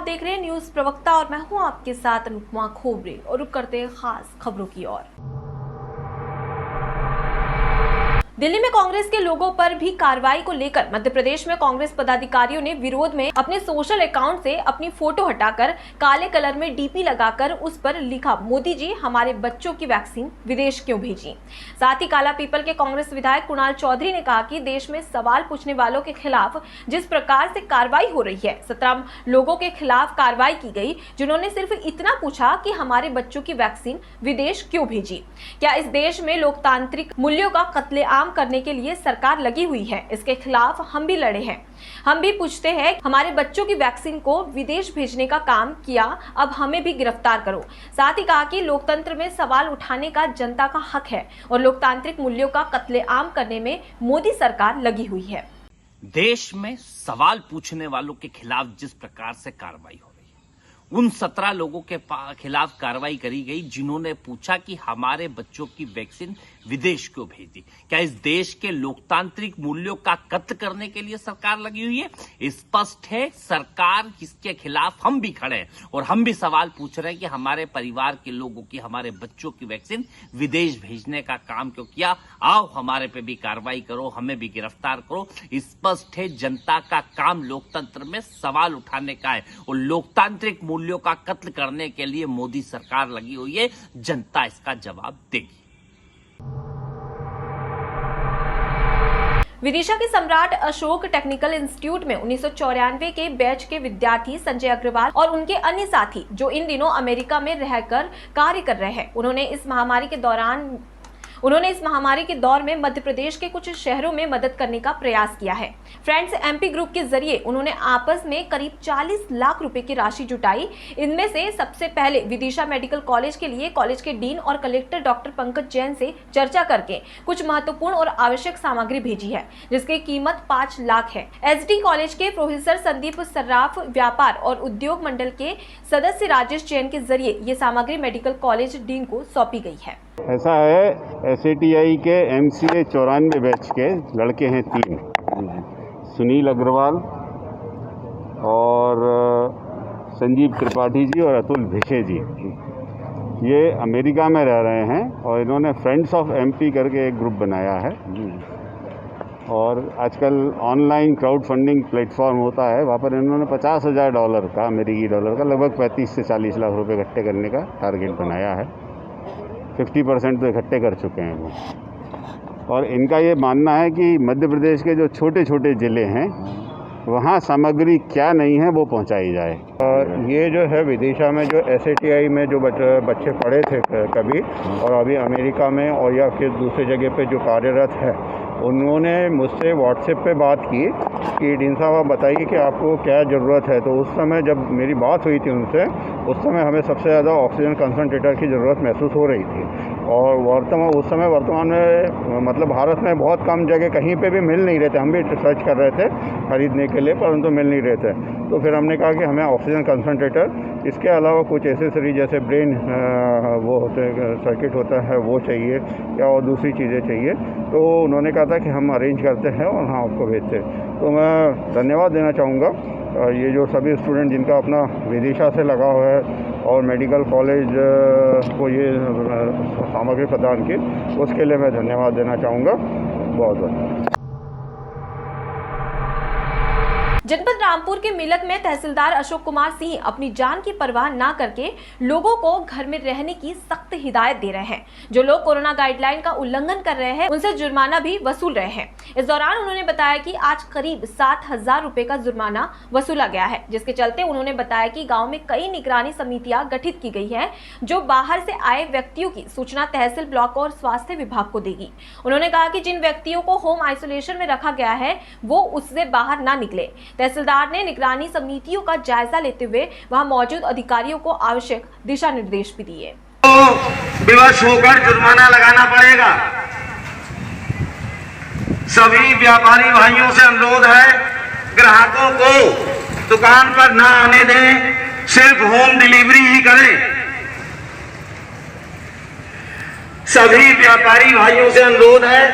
देख रहे हैं न्यूज प्रवक्ता और मैं हूं आपके साथ अनुपमा खोबरे और रुक करते हैं खास खबरों की ओर। दिल्ली में कांग्रेस के लोगों पर भी कार्रवाई को लेकर मध्य प्रदेश में कांग्रेस पदाधिकारियों ने विरोध में अपने सोशल अकाउंट से अपनी फोटो हटाकर काले कलर में डीपी लगाकर उस पर लिखा, मोदी जी हमारे बच्चों की वैक्सीन विदेश क्यों भेजी। साथ ही काला पीपल के कांग्रेस विधायक कुणाल चौधरी ने कहा कि देश में सवाल पूछने वालों के खिलाफ जिस प्रकार से कार्रवाई हो रही है, 17 लोगों के खिलाफ कार्रवाई की गई जिन्होंने सिर्फ इतना पूछा कि हमारे बच्चों की वैक्सीन विदेश क्यों भेजी। क्या इस देश में लोकतांत्रिक मूल्यों का कत्लेआम करने के लिए सरकार लगी हुई है? इसके खिलाफ हम भी लड़े हैं, हम भी पूछते हैं हमारे बच्चों की वैक्सीन को विदेश भेजने का काम किया, अब हमें भी गिरफ्तार करो। साथ ही कहा कि लोकतंत्र में सवाल उठाने का जनता का हक है और लोकतांत्रिक मूल्यों का कत्लेआम करने में मोदी सरकार लगी हुई है। देश में सवाल पूछने वालों के खिलाफ जिस प्रकार से कार्रवाई हो रही है, उन 17 लोगों के खिलाफ कार्रवाई करी गई जिन्होंने पूछा कि हमारे बच्चों की वैक्सीन विदेश क्यों भेजी। क्या इस देश के लोकतांत्रिक मूल्यों का कत्ल करने के लिए सरकार लगी हुई है? स्पष्ट है, सरकार इसके खिलाफ हम भी खड़े हैं और हम भी सवाल पूछ रहे हैं कि हमारे परिवार के लोगों की, हमारे बच्चों की वैक्सीन विदेश भेजने का काम क्यों किया। आओ हमारे पे भी कार्रवाई करो, हमें भी गिरफ्तार करो। स्पष्ट है, जनता का काम लोकतंत्र में सवाल उठाने का है और लोकतांत्रिक मूल्यों का कत्ल करने के लिए मोदी सरकार लगी हुई है। जनता इसका जवाब देगी। विदिशा के सम्राट अशोक टेक्निकल इंस्टीट्यूट में 1994 के बैच के विद्यार्थी संजय अग्रवाल और उनके अन्य साथी जो इन दिनों अमेरिका में रहकर कार्य कर रहे हैं, उन्होंने इस महामारी के दौर में मध्य प्रदेश के कुछ शहरों में मदद करने का प्रयास किया है। फ्रेंड्स एमपी ग्रुप के जरिए उन्होंने आपस में करीब 40 लाख रुपए की राशि जुटाई। इनमें से सबसे पहले विदिशा मेडिकल कॉलेज के लिए कॉलेज के डीन और कलेक्टर डॉक्टर पंकज जैन से चर्चा करके कुछ महत्वपूर्ण और आवश्यक सामग्री भेजी है, जिसकी कीमत 5 लाख है। एसडी कॉलेज के प्रोफेसर संदीप सर्राफ, व्यापार और उद्योग मंडल के सदस्य राजेश जैन के जरिए ये सामग्री मेडिकल कॉलेज डीन को सौंपी गई है। ऐसा है, SATI के MCA 94 बैच के लड़के हैं 3, सुनील अग्रवाल और संजीव त्रिपाठी जी और अतुल भिशे जी। ये अमेरिका में रह रहे हैं और इन्होंने फ्रेंड्स ऑफ MP करके एक ग्रुप बनाया है और आजकल ऑनलाइन क्राउड फंडिंग प्लेटफॉर्म होता है, वहाँ पर इन्होंने $50,000 का, अमेरिकी डॉलर का, लगभग 35 से 40 लाख रुपए इकट्ठे करने का टारगेट बनाया है। 50% तो इकट्ठे कर चुके हैं वो। और इनका ये मानना है कि मध्य प्रदेश के जो छोटे छोटे ज़िले हैं वहाँ सामग्री क्या नहीं है वो पहुँचाई जाए। और ये जो है विदिशा में जो SATI में जो बच्चे पढ़े थे कभी और अभी अमेरिका में और या फिर दूसरी जगह पे जो कार्यरत है, उन्होंने मुझसे व्हाट्सएप पे बात की कि डीन साहब आप बताइए कि आपको क्या ज़रूरत है। तो उस समय जब मेरी बात हुई थी उनसे, उस समय हमें सबसे ज़्यादा ऑक्सीजन कंसनट्रेटर की ज़रूरत महसूस हो रही थी और वर्तमान में मतलब भारत में बहुत कम जगह कहीं पे भी मिल नहीं रहे थे। हम भी सर्च कर रहे थे ख़रीदने के लिए, परंतु मिल नहीं रहे थे। तो फिर हमने कहा कि हमें ऑक्सीजन कंसनट्रेटर, इसके अलावा कुछ एसेसरी जैसे ब्रेन वो होते सर्किट होता है वो चाहिए या और दूसरी चीज़ें चाहिए। तो उन्होंने कहा था कि हम अरेंज करते हैं और हाँ आपको भेजते हैं। तो मैं धन्यवाद देना चाहूँगा ये जो सभी स्टूडेंट जिनका अपना विदिशा से लगा हुआ है और मेडिकल कॉलेज को ये सामग्री प्रदान की, उसके लिए मैं धन्यवाद देना चाहूँगा। बहुत बहुत। जनपद रामपुर के मिलक में तहसीलदार अशोक कुमार सिंह अपनी जान की परवाह न करके लोगों को घर में रहने की सख्त हिदायत दे रहे हैं। जो लोग कोरोना गाइडलाइन का उल्लंघन कर रहे हैं उनसे जुर्माना भी वसूल रहे हैं। इस दौरान उन्होंने बताया कि आज करीब 7,000 रुपए का जुर्माना वसूला गया है, जिसके चलते उन्होंने बताया कि गाँव में कई निगरानी समितियां गठित की गई है जो बाहर से आए व्यक्तियों की सूचना तहसील, ब्लॉक और स्वास्थ्य विभाग को देगी। उन्होंने कहा कि जिन व्यक्तियों को होम आइसोलेशन में रखा गया है वो उससे बाहर ना निकले। तहसीलदार ने निगरानी समितियों का जायजा लेते हुए वहां मौजूद अधिकारियों को आवश्यक दिशा निर्देश भी दिए। विवश होकर जुर्माना लगाना पड़ेगा। सभी व्यापारी भाइयों से अनुरोध है, ग्राहकों को दुकान पर ना आने दें, सिर्फ होम डिलीवरी ही करें। सभी व्यापारी भाइयों से अनुरोध है,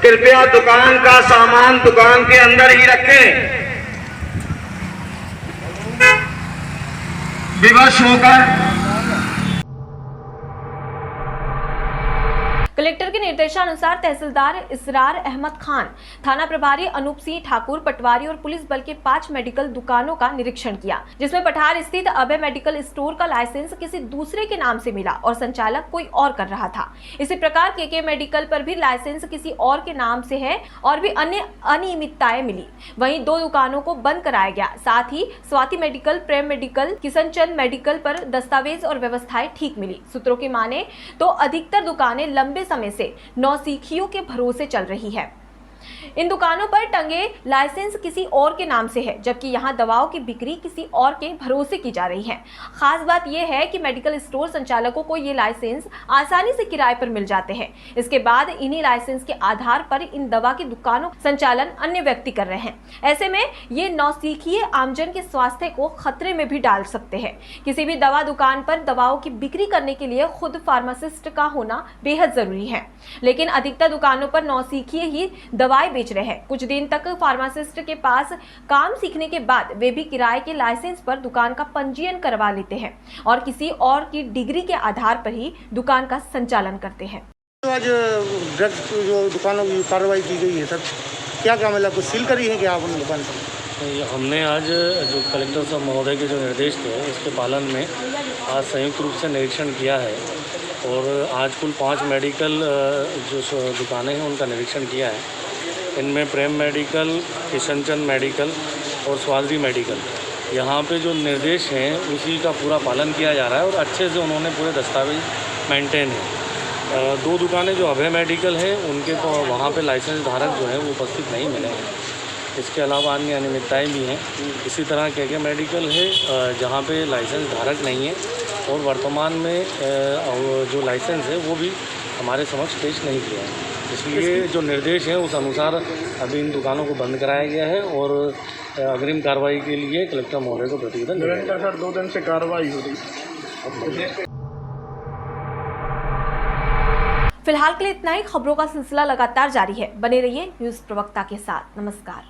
कृपया दुकान का सामान दुकान के अंदर ही रखें। विवश होकर कलेक्टर के निर्देशानुसार तहसीलदार इसरार अहमद खान, थाना प्रभारी अनूप सिंह ठाकुर, पटवारी और पुलिस बल के 5 मेडिकल दुकानों का निरीक्षण किया, जिसमें पठार स्थित अभय मेडिकल स्टोर का लाइसेंस किसी दूसरे के नाम से मिला और संचालक कोई और कर रहा था। इसी प्रकार केके मेडिकल पर भी लाइसेंस किसी और के नाम से है और भी अन्य अनियमितताएं मिली। वहीं 2 दुकानों को बंद कराया गया। साथ ही स्वाति मेडिकल, प्रेम मेडिकल, किशनचंद मेडिकल पर दस्तावेज और व्यवस्थाएं ठीक मिली। सूत्रों की माने तो अधिकतर दुकानें लंबे समय से नौसिखियों के भरोसे चल रही है। इन दुकानों पर टंगे लाइसेंस किसी और के नाम से है, जबकि यहां दवाओं की बिक्री किसी और के भरोसे की जा रही है। खास बात यह है कि मेडिकल स्टोर संचालकों को ये लाइसेंस आसानी से किराए पर मिल जाते हैं। इसके बाद इन्हीं लाइसेंस के आधार पर इन दवा की दुकानों संचालन अन्य व्यक्ति कर रहे हैं। ऐसे में ये नौसिखिए आमजन के स्वास्थ्य को खतरे में भी डाल सकते हैं। किसी भी दवा दुकान पर दवाओं की बिक्री करने के लिए खुद फार्मासिस्ट का होना बेहद जरूरी है, लेकिन अधिकतर दुकानों पर नौसिखिए ही दवाएं बेच रहे हैं। कुछ दिन तक फार्मासिस्ट के पास काम सीखने के बाद वे भी किराए के लाइसेंस पर दुकान का पंजीयन करवा लेते हैं और किसी और की डिग्री के आधार पर ही दुकान का संचालन करते हैं। आज ड्रग जो दुकानों की कार्रवाई की गई है सर, क्या क्या मतलब कुछ सील करी है क्या आप उन दुकान पर? हमने आज जो कलेक्टर साहब महोदय के जो निर्देश थे उसके पालन में आज संयुक्त रूप से निरीक्षण किया है और आज कुल 5 मेडिकल जो दुकानें हैं उनका निरीक्षण किया है। इनमें प्रेम मेडिकल, किशनचंद मेडिकल और स्वाति मेडिकल, यहाँ पे जो निर्देश हैं उसी का पूरा पालन किया जा रहा है और अच्छे से उन्होंने पूरे दस्तावेज मेंटेन है। 2 दुकानें जो अभय मेडिकल हैं उनके तो वहाँ पे लाइसेंस धारक जो हैं वो उपस्थित नहीं मिले हैं। इसके अलावा अन्य अनियमितताएँ भी हैं। इसी तरह केके मेडिकल है जहाँ पे लाइसेंस धारक नहीं है और वर्तमान में जो लाइसेंस है वो भी हमारे समक्ष पेश नहीं किया है। इसलिए जो निर्देश हैं उस अनुसार अभी इन दुकानों को बंद कराया गया है और अग्रिम कार्रवाई के लिए कलेक्टर महोदय को प्रतिवेदन दिया गया है। सर 2 दिन से कार्रवाई हो रही है। फिलहाल के लिए इतना ही। खबरों का सिलसिला लगातार जारी है। बने रहिए न्यूज़ प्रवक्ता के साथ। नमस्कार।